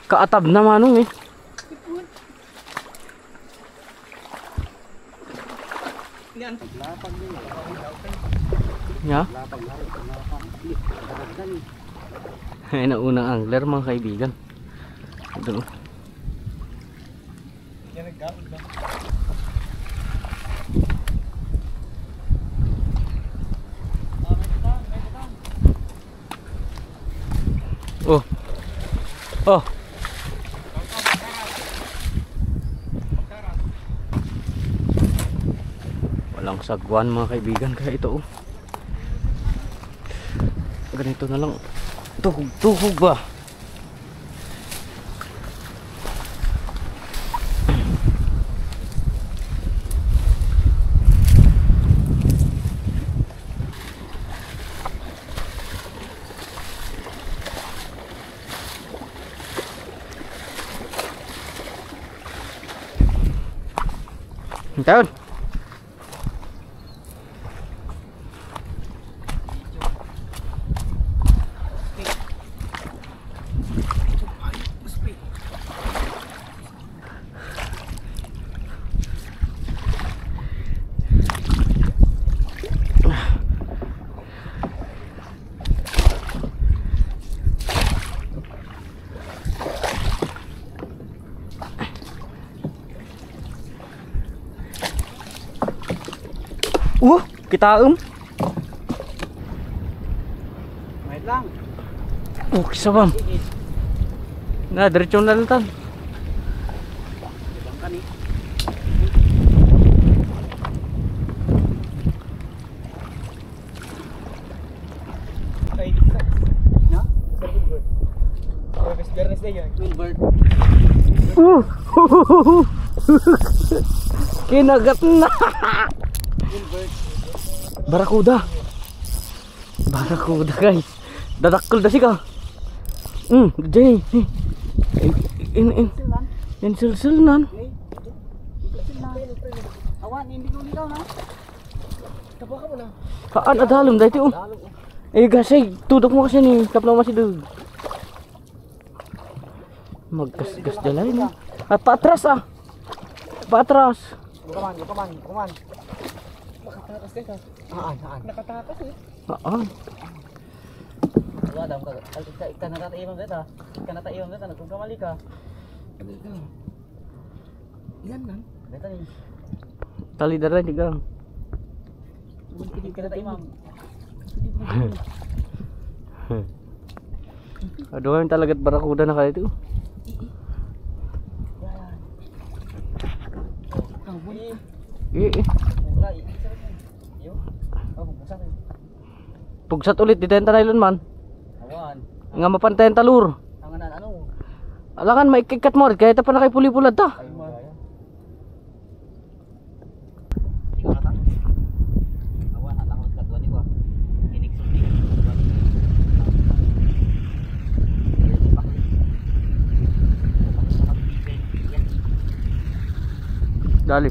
Kaatab na manong eh. Ya? Ay naunang angler mga kaibigan. Ito. Oh. Oh. Walang sagwan mga kaibigan kaya ito oh. Ganito na lang. Tuhog ba? Taon. Kita Wait lang. Kisa bang. Na diretso na lang tan. Ibang kani. Okay, ya? Good. Service garnis na yan. Wilbert. Kinagat na. Wilbert. Barakuda. Barakuda guys. Dadakkel dah sika. Gede. In silsilan. Awan hindi ko ligaw na. Tapo ka muna. Haan adalom dahil ito. Gasay, tudok mo kasi ni kapla masih dug. Magkas-gas dalay na. Paatras ah. Paatras. Bukaman. Nakatakas ka. Nakatakas eh. Wala ka. Ika nataiwan kita. Nagkumkamali ka. Yan man. Beta ni. Tali darah juga. Ika nataiwan. Aduh, yang talagat barakuda na kaya ito. Pugsat ulit di tenta nylon man. Awan. Nga mapantayan talur. Anganan ano? Alangan maikikat mo kaya ita pa na kay puli-pulad ta. Awan anak ko kadwa ni ko. Dali.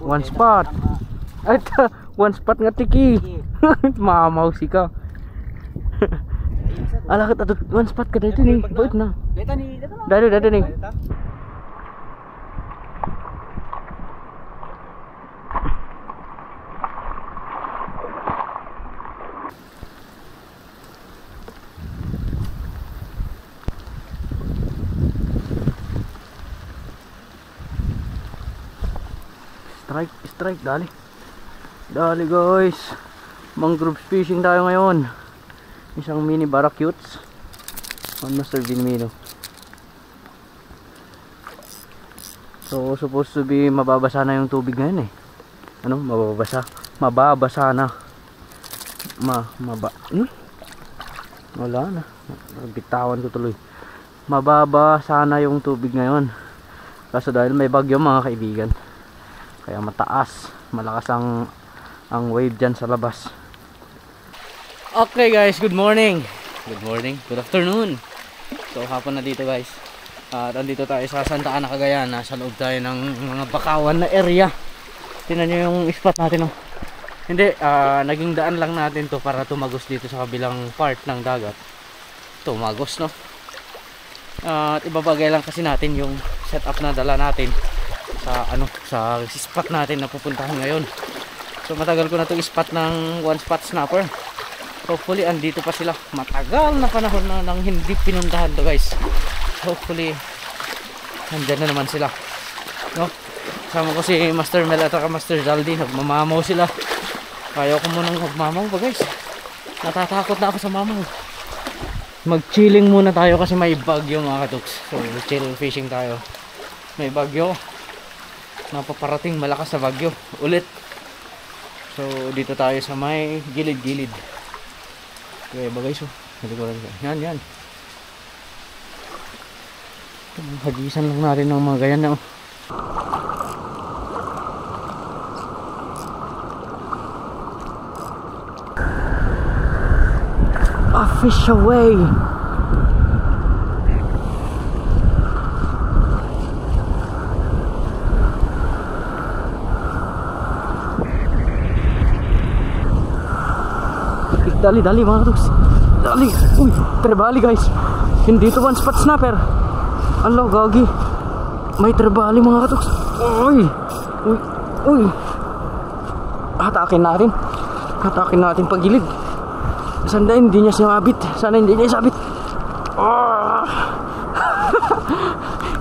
One spot. Ay, one spot nga tiki. Mamaw si ka. Alakat ato one spot ka dito ni. Bait na. Dali ni. Strike, dali guys, mangrove fishing tayo ngayon. Isang mini barracuds on Master Vinmino. So supposed to be mababasa na yung tubig ngayon eh. Ano, mababasa. mababa sana. Wala na. Bitawan ko tuloy. Mababa sana yung tubig ngayon. Kaso dahil may bagyo mga kaibigan. Kaya mataas, malakas ang wave dyan sa labas. Okay guys, good morning. Good afternoon. So hapon na dito guys. Nandito tayo sa Santa Ana, Cagayan. Nasa loob tayo ng mga bakawan na area. Tingnan nyo yung spot natin, oh. Hindi, naging daan lang natin to para tumagos dito sa kabilang part ng dagat. Tumagos, no? At ibabagay lang kasi natin yung setup na dala natin sa spot natin na pupuntahan ngayon. So matagal ko na itong spot ng one spot snapper. Hopefully andito pa sila. Matagal na panahon na nang hindi pinuntahan to guys. Hopefully nandyan na naman sila, no? Kasama ko si Master Mel at Master Zaldi. Nagmamamaw sila. Ayaw ko munang magmamaw pa guys. Natatakot na ako sa mamaw. Mag-chilling muna tayo kasi may bagyo mga katuks. So chill fishing tayo. May bagyo. Napaparating malakas sa bagyo ulit. So dito tayo sa may gilid-gilid. Okay ba guys, oh. Yan. Hagisan lang natin ng mga ganyan na, oh. A fish away. Dali mga katuks. Dali. Uy, trebali guys. Hindi to one spot snapper. Alo, gagi. May trebali mga katuks. Uy. Hatakin natin pagilid. Sana hindi niya sumabit.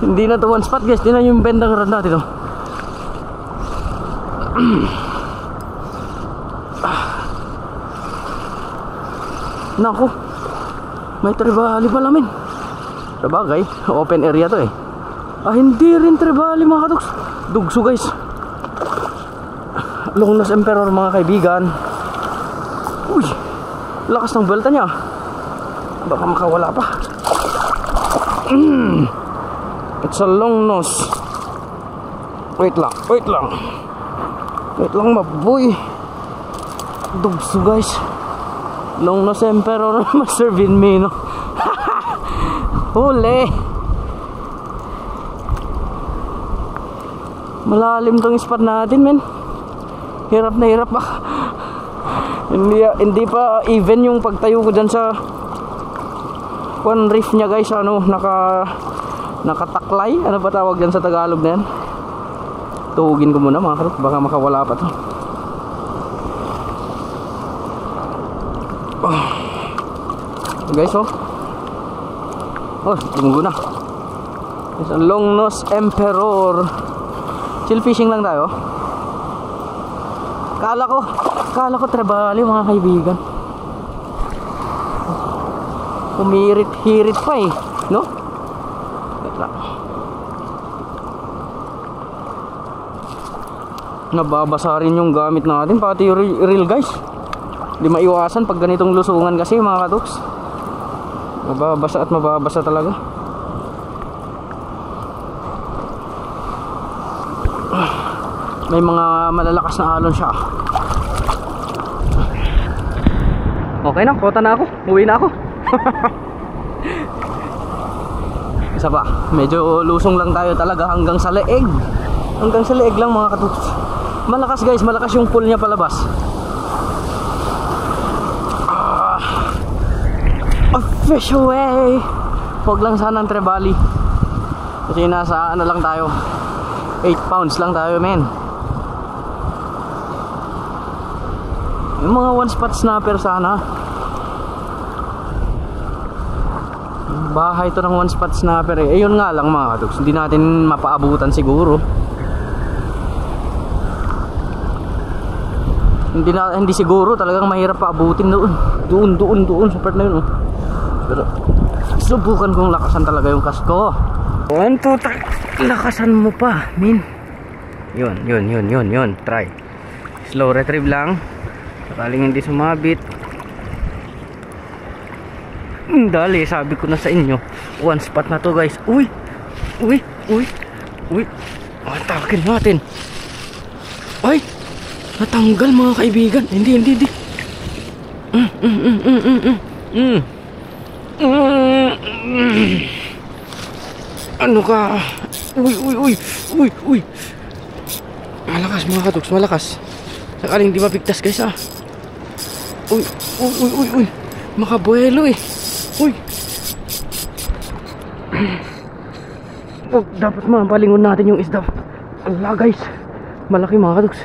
Hindi na to one spot guys. Tingnan yung bendang rod natin, oh. Naku, may trebali pala men. Sabagay, open area to eh. Hindi rin trebali mga katuks. Dugso guys. Longnose Emperor mga kaibigan. Uy, lakas ng belta niya. Baka makawala pa. It's a longnose. Wait lang maboy. Dugso guys. Longnose Emperor Master Vinmino. Huli. Malalim tong spot natin men. Hirap na hirap pa. Hindi pa even yung pagtayo ko dyan sa one reef niya guys. Nakataklay. Ano ba tawag dyan sa Tagalog na yan? Tuhugin ko muna mga karot. Baka makawala pa to. Guys, tunggu na. It's a longnose Emperor. Chill fishing lang tayo. Kala ko trebali mga kaibigan. Humirit-hirit pa eh, no? Wait lang. Nababasa rin yung gamit natin, pati yung reel guys. Hindi maiwasan pag ganitong lusungan kasi mga katuks. Mababasa talaga. May mga malalakas na alon siya. Okay na, kota na ako. Uwi na ako. Isa pa, medyo lusong lang tayo talaga hanggang sa leeg. Hanggang sa leeg lang mga katuks. Malakas guys, malakas yung pull niya palabas. A fish away. Huwag lang sana ang trebali. Kasi nasa ano lang tayo, 8 pounds lang tayo men. Yung mga one spot snapper sana. Bahay to ng one spot snapper eh. Yun nga lang mga katuks, hindi natin mapaabutan siguro. Hindi siguro, talagang mahirap paabutin doon sa part na yun, oh. Pero subukan kong lakasan talaga yung cast ko. 1, 2, 3. Lakasan mo pa min. Yun. Try. Slow retrieve lang. Sakaling hindi sumabit. Dali, sabi ko na sa inyo. One spot na to guys. Uy! Uy! Uy! Uy! Atakin natin. Ay! Natanggal mga kaibigan. Hindi. Ano ka? Uy! Malakas mga katuks, malakas. Sakaling di mapigtas guys ah. Uy! Makabuelo eh. Uy! Dapat mapalingon natin yung isda. Wala guys. Malaki mga katuks.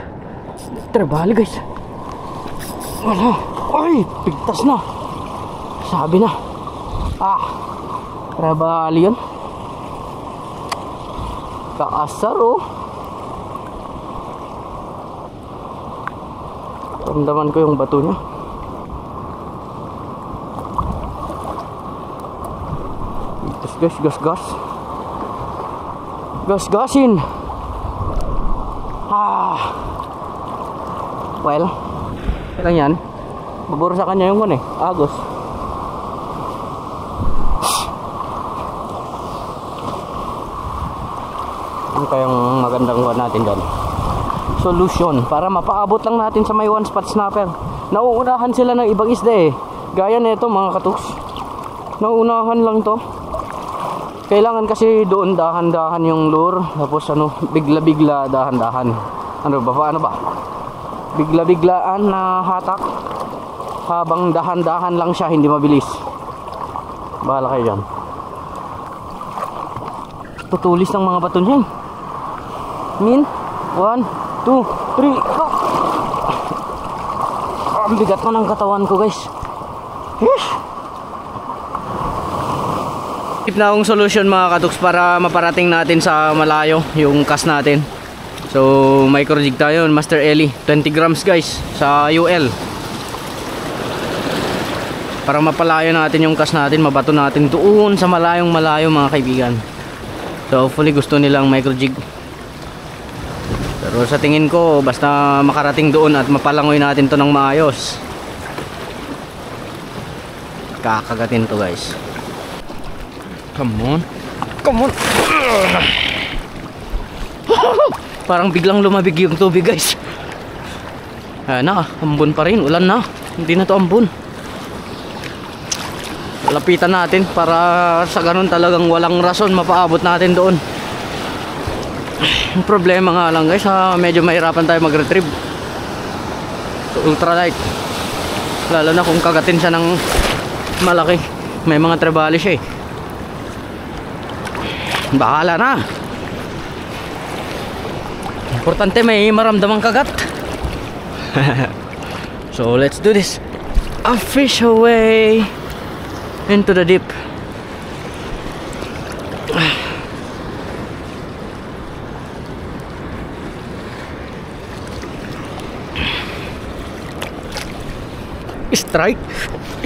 Trebali guys. Wala. Ay! Pigtas na. Sabi na. Trebali yun. Kaasar oh. Ramdaman ko yung bato niya. Gas. Gas-gasin. Well, kailan yan? Baburo sa kanya yung agos. Ano kayang magandang buwan natin dyan? Solution para mapaabot lang natin sa may one spot snapper. Nauunahan sila ng ibang isda eh. Gaya nito mga katuks. Nauunahan lang to. Kailangan kasi doon dahan-dahan yung lure. Tapos bigla-bigla dahan-dahan. Paano ba? Bigla-biglaan na hatak. Habang dahan-dahan lang siya, hindi mabilis. Bahala kayo dyan. Tutulis ng mga bato niyan. Min 1, 2, 3, go! Ang bigat na ng katawan ko guys. Tip na akong solution mga katuks para maparating natin sa malayo yung cast natin. So micro jig tayo, Master Ellie 20 grams guys sa UL. Para mapalayo natin yung cast natin, mabato natin doon sa malayo mga kaibigan. So hopefully gusto nilang micro jig. Pero sa tingin ko basta makarating doon at mapalangoy natin to ng maayos, kakagatin to guys. Come on. Parang biglang lumabig yung tubig guys. Ayan na, ambon pa rin, ulan na. Hindi na to ambon. Lapitan natin para sa ganun talagang walang rason mapaabot natin doon. Ang problema nga lang guys, medyo mahirapan tayo mag-retrieve. So, ultralight. Lalo na kung kagatin siya ng malaki. May mga trebali siya eh. Bahala na. Importante may maramdamang kagat. So let's do this. A fish away into the deep.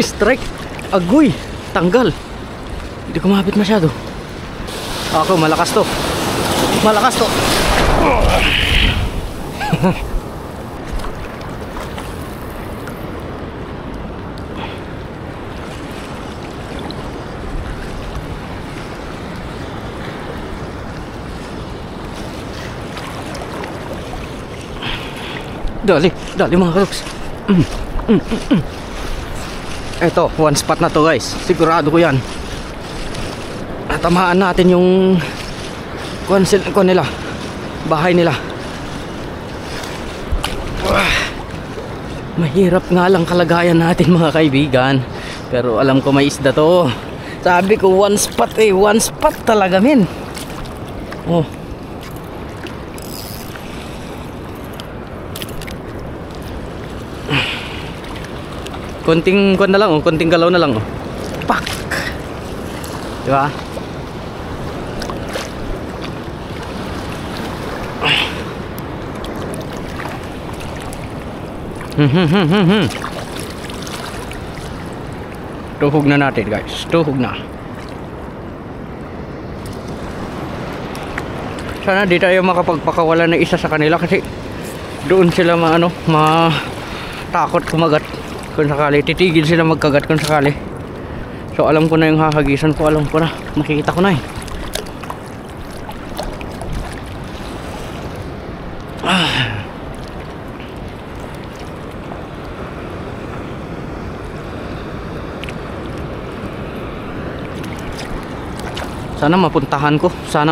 Strike. Agoy. Tanggal. Hindi kumapit masyado. Ako, malakas to. Dali mga kaloks. Eto, one spot na to guys. Sigurado ko yan. Natamaan natin yung nila, bahay nila. Mahirap nga lang kalagayan natin mga kaibigan. Pero alam ko may isda to. Sabi ko one spot talaga min. Oh. Konting na lang oh, konting galaw na lang oh. Pak. Diba? Tuhog na natin guys, tuhog na. Sana di tayo makapagpakawala na isa sa kanila kasi Doon sila matakot kumagat kung sakali. Titigil sila magkagat kung sakali. So alam ko na yung hahagisan ko, alam ko na. Makikita ko na eh. Sana mapuntahan ko. Sana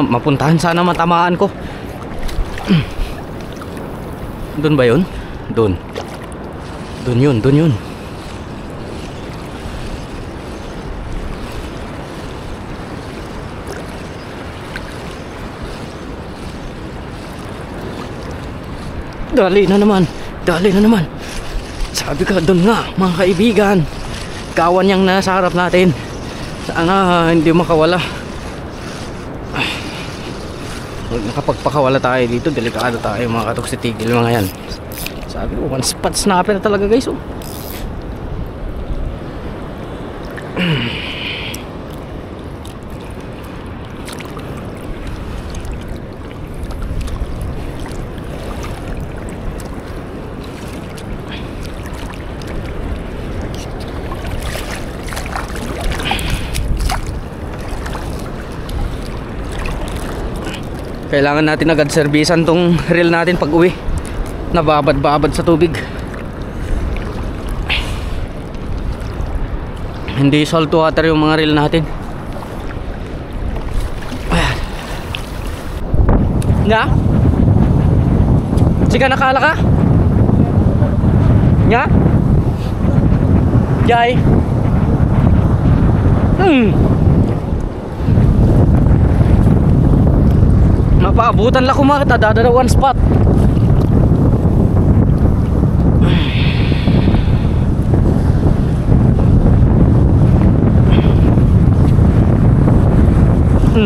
matamaan ko. Doon ba yun? Doon yun. Dali na naman. Sabi ka doon nga, mga kaibigan. Kawan yang nasa harap natin. Sana hindi makawala. Nakapagpakawala tayo dito, delikado tayo mga katok, tigil mga yan. Sabi ko, one spot snapper na talaga guys. Kailangan natin agad servisan tong reel natin pag uwi. Nababad-babad sa tubig. Hindi salt water yung mga reel natin. Ayan. Nga? Sika nakala ka? Nga? Jai? Mapaabutan lang kumakita, dadada one spot.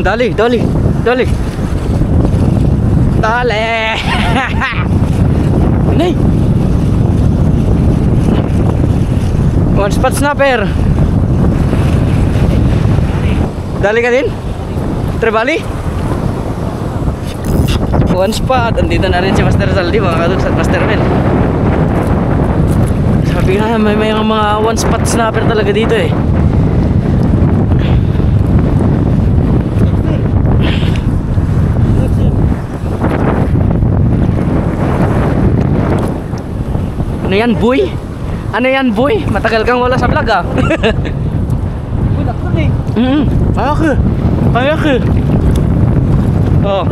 Dali. Nay. One spot snapper. Dali ka din? Trebali? One spot. Andito na rin si Master Saldi, mga kadugs at Master Mel. Sabi nga, may mga one spot snapper talaga dito eh. Ano yan, boy? Ano yan, boy? Matagal kang wala sa vlog ah. Uy, nakon eh. Ayak. Oh.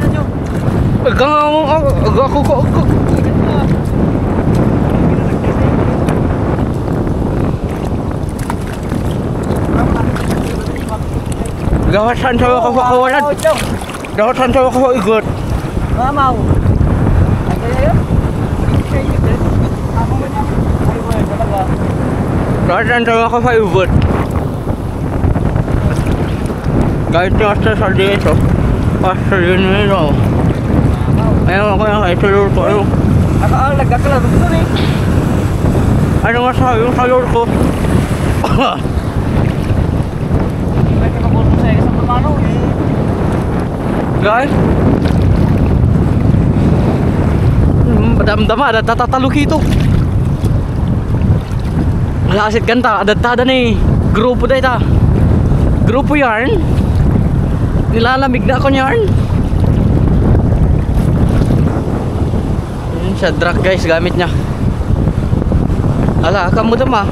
Ako. Gawasan sa ako kawalan. Gawasan sa ako igot. Mamaw. Gawasan sa ako sa igot. Kahit yung Master Saldi ito. Master yun ito. Ayaw ako yung isalur ko. Ako nagkakalaro ko eh. Ano nga sa yung salur ko? May kinabot mo sa isang pamano eh. Guys? Madamdama, ada tatataluk itu. Wala asit ganta, ada ni grupo da ita. Grupo yarn. Nilalamig na ako yarn. Yun siya, drag guys, gamit niya. Ala, kamu dama.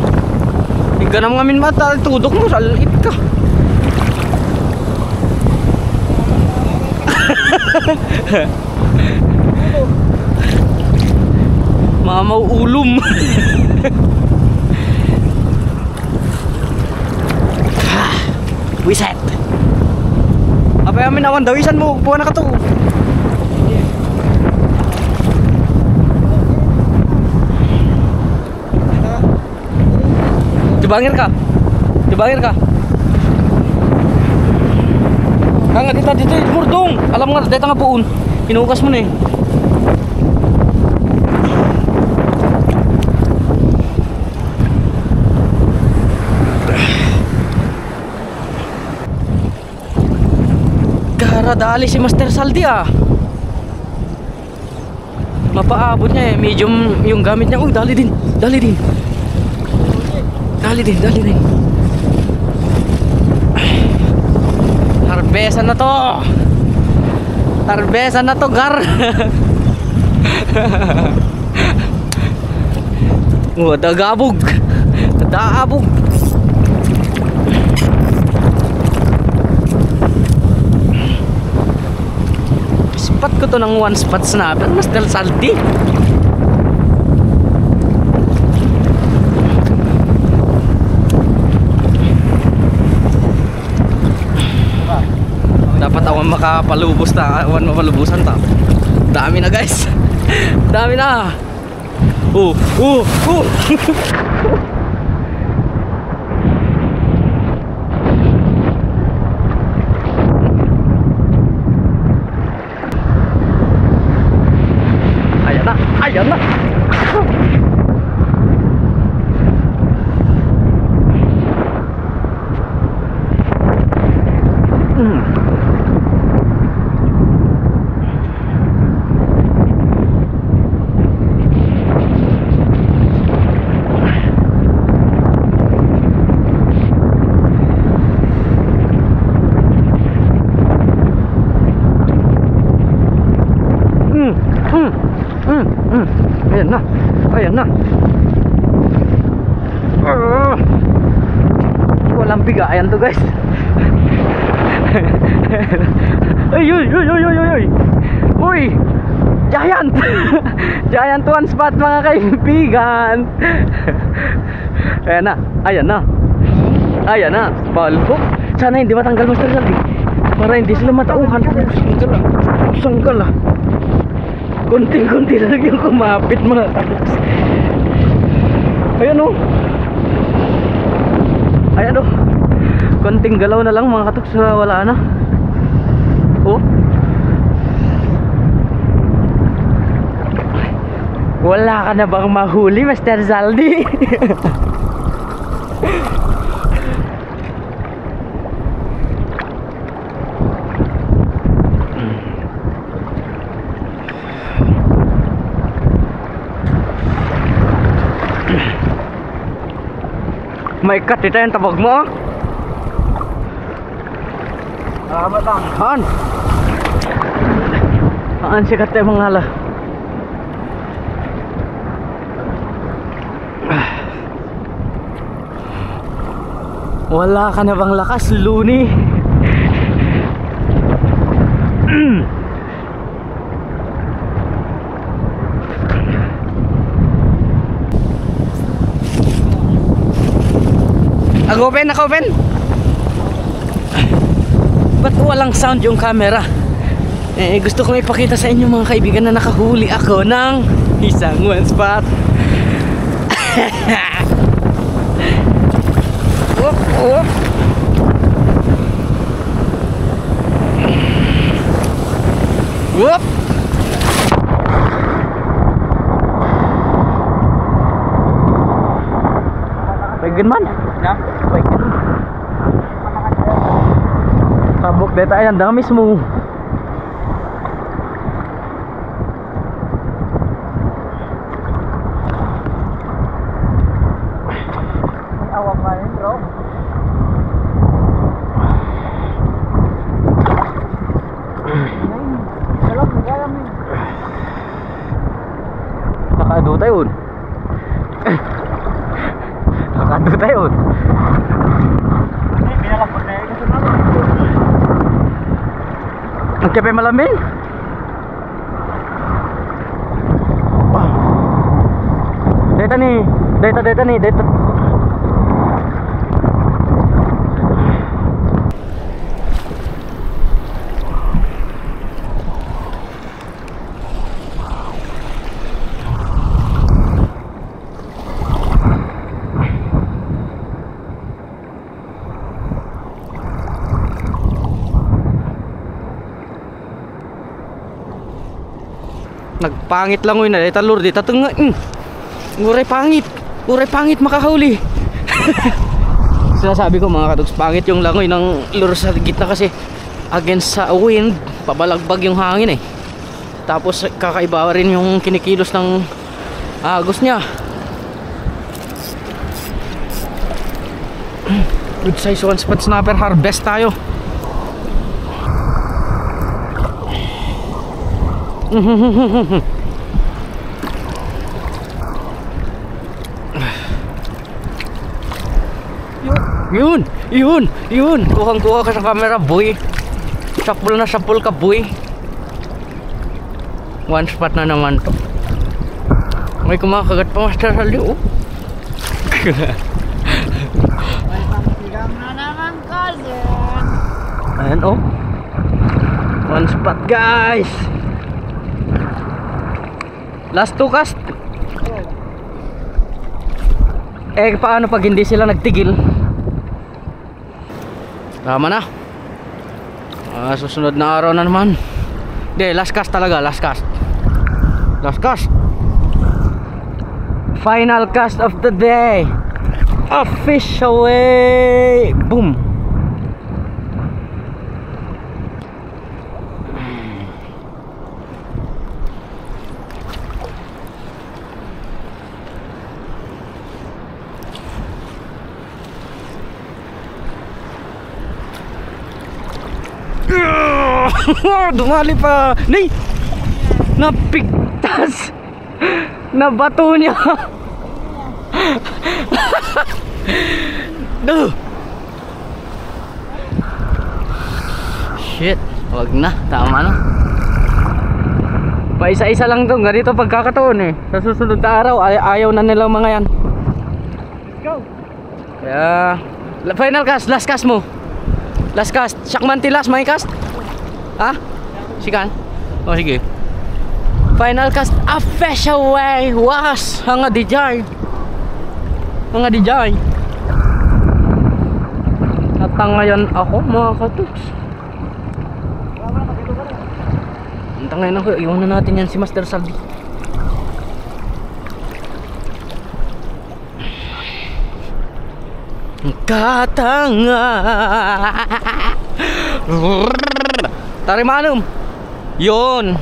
Hindi ka na mga minmata, tudok mo, salit ka. Mamaw ulum. Wiset. Apa yamin awan dawisan mo, buwan na ka to. Dibangir ka. Kanga dito murdong. Alam nga dito nga puun. Pinukas mo na eh. Dali si Master Saldi ah. Mapaabot niya eh. Medium yung gamit niya. Uy, dali din. Dali din. Dali din, dali din. Harbesan na to. Harbesan na to, gar. Oh, dagabog. Daabog. Spot ko to ng one spot snapper. Mas salty. Dapat ako makapalubos na. Awan mapalubusan ta. Dami na guys. Dami na. Ayan na. Ayan na. Ayan na. Ayan na. Walang bigayan to guys. Ay, uy, uy, uy, uy, uy. Uy, giant. Giant one spot mga kaibigan. Ayan na. Ayan na. Ayan na. Palpok. Sana hindi matanggal Master Saldi. Para hindi sila matauhan. Sanggal ah. Kunting-kunti lang yung kumapit mga katoks. Ayan o. Ayan o. Kunting galaw na lang mga katoks. Wala na. Oh. Wala ka na bang mahuli Master Zaldi? May cut ito yung tabog mo. Salamat lang. Han. Han sikat tayo mga hala. Wala ka na bang lakas, Luni? Nag-open, nag-open. Ba't walang sound yung camera? Gusto kong ipakita sa inyo mga kaibigan na nakahuli ako ng isang one spot. Whoop, whoop. Whoop. Bagian man? Ya, bagian. Kabuk deta ayan dami mismo. Awak main, bro. Nakado tayo. Nakado tayo. Nagkape malamig? Data ni, data ni, data. Nagpangit lang yun na data lord data tunga. Uray pangit makahuli. Sinasabi ko mga katoks, pangit yung langoy ng lure sa gitna kasi against sa wind, pabalagbag yung hangin eh. Tapos kakaiba rin yung kinikilos ng agos niya. Good size one spot snapper harvest tayo. Yun. Kuhang-kuha ka sa camera, boy. Sapul ka, boy. One spot na naman to. May kumakagat pa, Master Saldi, oh. Ayan, oh. One spot, guys. Last two cast. Eh, paano pag hindi sila nagtigil? Tama na. Susunod na araw na naman. Hindi, last cast talaga, last cast. Final cast of the day. A fish away. Boom. Dumali pa. Nay! Napigtas. Nabato niya. Duh. Shit, wag na, tama na. Paisa-isa lang to, ganito pagkakataon eh. Sa susunod na araw, ayaw na nilang mga yan. Go. Kaya, final cast, last cast mo. Last cast, Shakmantilas, may cast? Ha? Sikan? Oh, sige. Final cast, a fish away. Was, hanga dijay. Natangayan ako, mga katuks. Natangayan ako, iwan na natin yan si Master Saldi. Katanga. Tarimanum. Yun.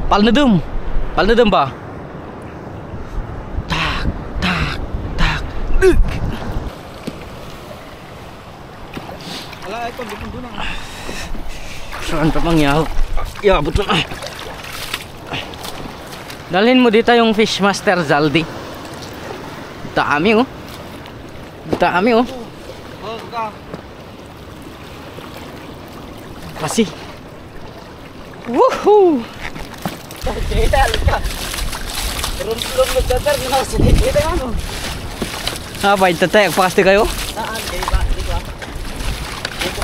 Palnadum ba? Tak. Wala, ito, bukundo na. Saan pa mangyaw? Yabot na. Dalhin mo dito yung Fish Master Zaldi. Dami oh. Kasi. Woohoo! Rum-rum nagdadar na ako sa dito ano. Ba, itatay, pasti kayo? Saan? Kayo ba? Dito ah. Dito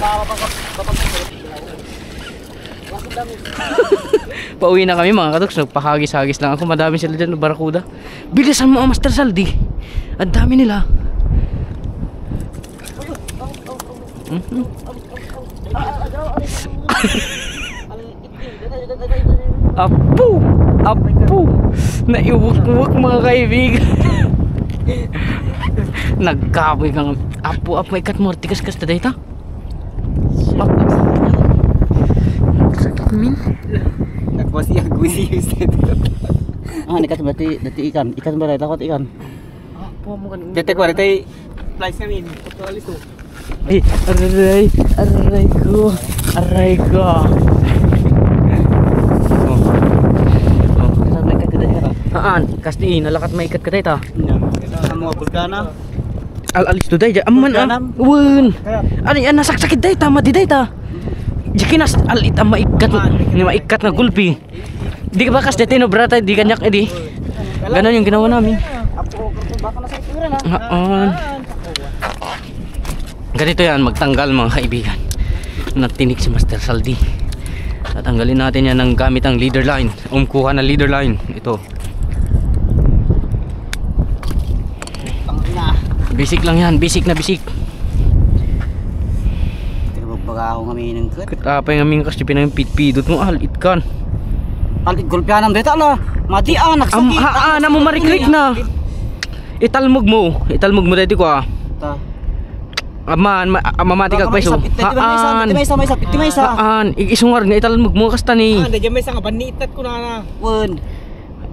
Pauwi na kami mga katoks. Nagpahagis-hagis lang ako. Madami sila dyan ng barakuda. Bilisan mo ang Master Saldi. Ang dami nila. Apo! Naiwak-wak mga kaibigan. Nagkaboy kang apo may katmortikas kasta data. Sakit min. Nagpasi usted. Nikat berarti ikan ba takot ikan. Apo mo kan. Tete ko rete flies kami. Tualis to. Aray ko. Kasti nalakat may ikat ka dayta. Mga bulkana. Alis to dayta. Amman wen. Ani nasakit dayta madi dayta. Jikinas alit ang maikat na gulpi. Di ka ba kas dati no brata di kanyak edi. Ganon yung ginawa namin. Baka nasa itsura na. Ganito yan magtanggal mga kaibigan. Natinik si Master Saldi. Tatanggalin natin yan ng gamit ang leader line. Kuha na leader line. Ito. Basic lang yan, basic na basic. Magbaga ako kami ng kat. Katapay ng kasi pinangpidpidot mo alit kan. Alit gulpianam dito na. Mati nagsakit. Na mo mariklik na. Italmog mo dito ko ah. Aman, mamati kag peso. Haan. Haan, isungar nga ital magmukas ta ni. Haan, dadya may isang abanitat ko na. Wen.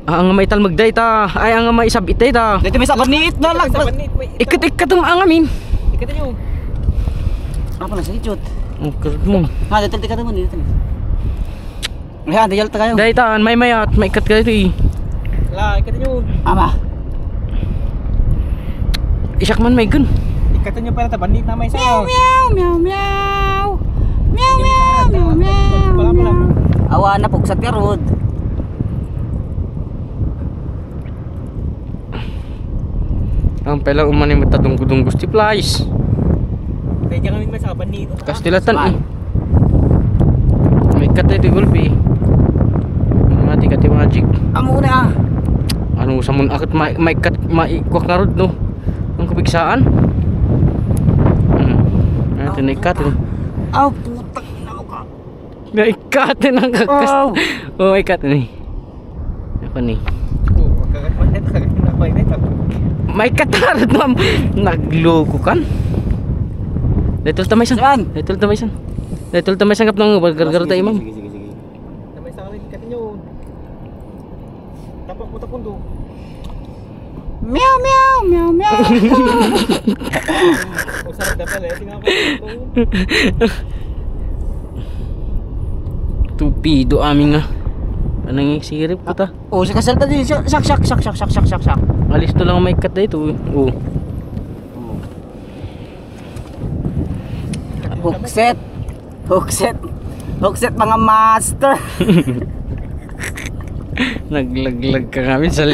Ang maital magday ta. Ay ang maisabit ta. Dadya may isang abaniit na lang. Ikat ang amin. Ikat nyo. Apa na sa ichot? Okay mo. Ha, dito ka naman dito. Haan, dayal ta kayo. Day ta, may mayat, may ikat ka dito eh. La, ikat nyo. Ama. Isak man may gun. Ikat nyo para ta banit na may sa. Meow meow meow. Meow meow meow meow. Awa na pug sa pirod. Ang pala umani matadunggo-dunggo sti flies. Kaya kami may sa banit. Kastilatan eh. May ikat dito gulpi. Mati kati magic. Amo na. Ano sa mun akit may ikat maikwak na rod no. Ang kapigsaan. Ito na ikat eh. Aw, putak na mo ka. May ikat eh ng kakas. Oh, ikat eh. Apa ni? Oh, kagat na ba ito? May ikat na rod ma'am. Nagloko kan. Dito tamay san. Saan? Dito tamay san. Dito tamay san kap nang gargar tayo ma'am. Sige. Tamay sa akin ikat nyo. Tapak mo tapon do. Meow meow meow meow. O sarap na pala, tingnan ko. Tupido aming nga. Anong sirip ko ta? Oh, sa kasal ta din. Sak. Alis to lang may ikat dito. Oh. Hookset mga master. Naglaglag ka kami sa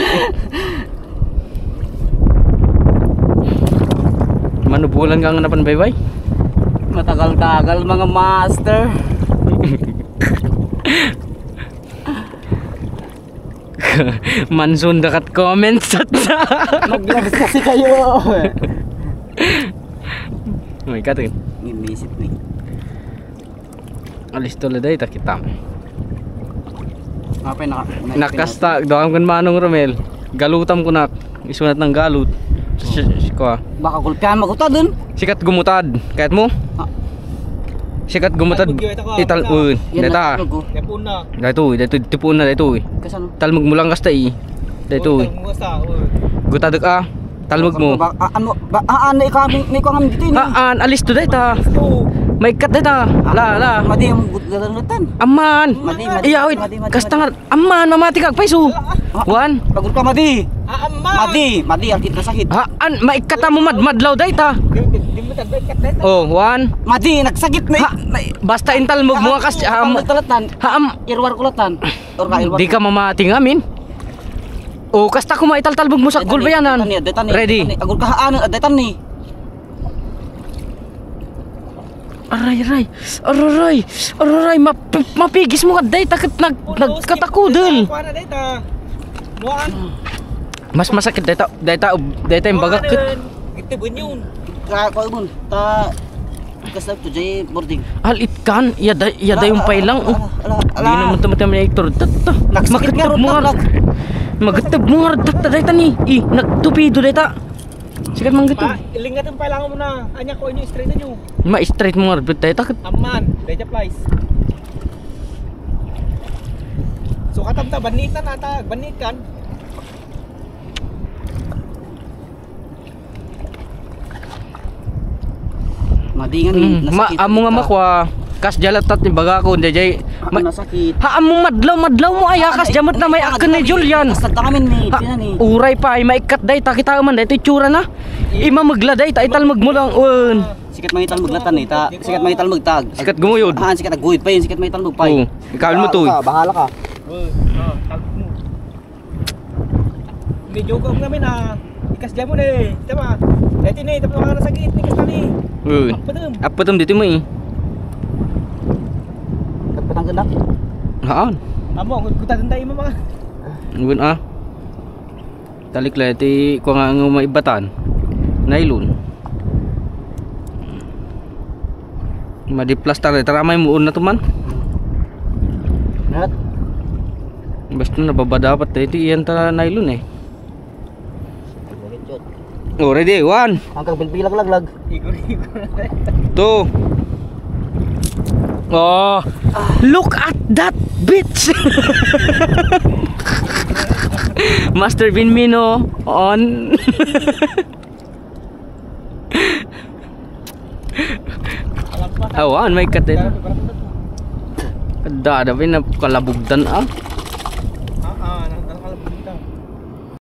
manubulan ka nga napan baybay. Matagal-tagal mga master. Mansun dakat comments at Maglagas kasi kayo. may katin. Nimisit ni. Alis to laday ta kita. Apa na? Nakasta doon kan manong Romel. Galutam ko nak. Isunat ng galut. Ko. Baka gulpihan maguta dun. Sikat gumutad. Kahit mo? Sikat gumutad. Ital data. Yapuna. Dito tipon na dito. Kasano? Talmog mo lang kasta dito. Gutadek talmog mo. Ano ni ko kami dito ni. Alis to data. May kat data. La. Madi ang gudlatan. Aman. Madi. Iya wait. Kasta nga aman mamati kag paiso. Wan. Pagod ka madi. Madi ang kita sakit. Maikat mo madlaw data. Di mo tagbat kat. Oh, wan. Madi nagsakit ni. Basta intalmog mo kas talatan. Irwar kulatan. Or ka irwar. Di ka mamati ngamin. Oh, kasta ko maitaltalbog mo sa gulbayanan. Ready. Agul ka datan ni. Aray, mapigis mo ka day takit nagkatakudel. Mas masakit data yung bagak kit. Gitu bunyon. Ko mun ta kasap to jay boarding. Alit kan, yada yung pailang. Di naman tama Hector. Magatag mo nga data ni. Nagtupido data. Sikat mang gitu. Ilingat ang pailangan mo na. Anya ko inyo straight na nyo. Ma-straight mo nga data takit. Aman, deja plies. So katamta banitan ata, banikan. Madingan nasakit. Amo nga makwa kas jalat tat ni baga ko ndjay nasakit. Amo madlaw mo ay kas jamat na may aken ni Julian. Kasata kami ni pinan ni. Uray pa ay maikat day ta kita man day tsura na. Ima magladay ta ital magmulang un. Sikat mangital maglatan ni ta. Sikat mangital magtag. Sikat gumuyod. Sikat naguyod pa yun, sikat mangital magpay. Ikaw mo to. Bahala ka. Medyo ko namin ikas diyan mo ni. Tama. Dati ni tapos nga nasakit ni kasta ni. Apatum dito mo Patang gendak. Haan. Amo, kuta tandai mo mga. Ngun Talik la ti ko nga maibatan. Nylon. Madiplastar taramay mo na to man. Nat. Basta nababa dapat ito iyan ta nylon Diretso. Oh, ready? 1, Hanggang bilbilang laglag. 2. Oh, look at that bitch. Master Binmino on. Awan, may katin. Kada, may kalabugdan ah.